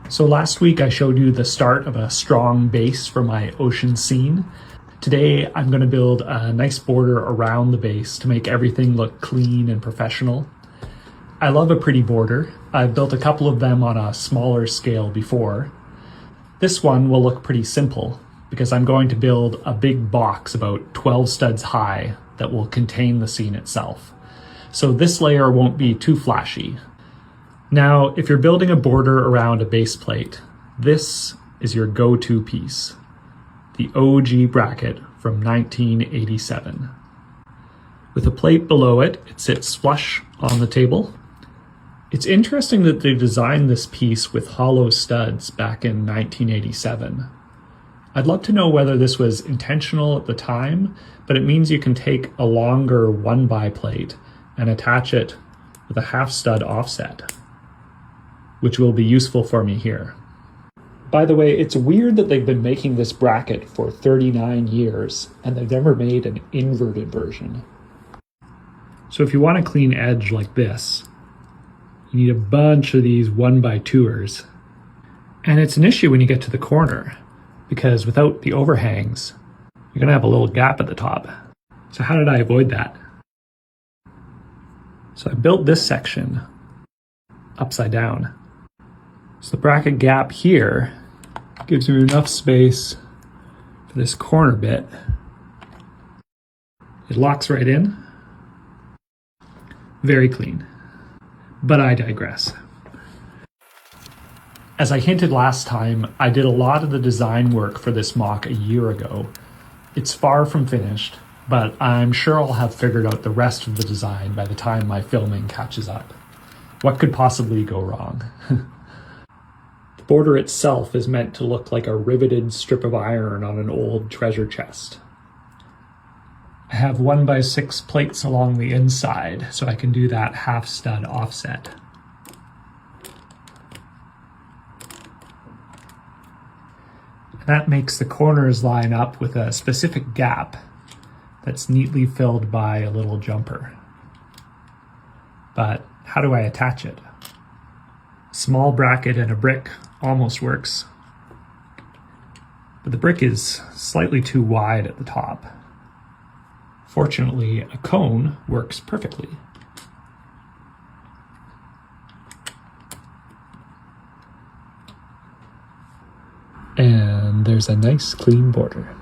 So last week I showed you the start of a strong base for my ocean scene. Today I'm going to build a nice border around the base to make everything look clean and professional. I love a pretty border. I've built a couple of them on a smaller scale before. This one will look pretty simple because I'm going to build a big box about 12 studs high that will contain the scene itself. So this layer won't be too flashy. Now, if you're building a border around a base plate, this is your go-to piece, the OG bracket from 1987. With a plate below it, it sits flush on the table. It's interesting that they designed this piece with hollow studs back in 1987. I'd love to know whether this was intentional at the time, but it means you can take a longer 1x plate and attach it with a half stud offset, which will be useful for me here. By the way, it's weird that they've been making this bracket for 39 years and they've never made an inverted version. So if you want a clean edge like this, you need a bunch of these 1x2ers. And it's an issue when you get to the corner, because without the overhangs, you're gonna have a little gap at the top. So how did I avoid that? So I built this section upside down. So the bracket gap here gives me enough space for this corner bit. It locks right in. Very clean. But I digress. As I hinted last time, I did a lot of the design work for this mock a year ago. It's far from finished, but I'm sure I'll have figured out the rest of the design by the time my filming catches up. What could possibly go wrong? The border itself is meant to look like a riveted strip of iron on an old treasure chest. I have 1x6 plates along the inside, so I can do that half stud offset. That makes the corners line up with a specific gap that's neatly filled by a little jumper. But how do I attach it? Small bracket and a brick almost works, but the brick is slightly too wide at the top. Fortunately, a cone works perfectly. And there's a nice clean border.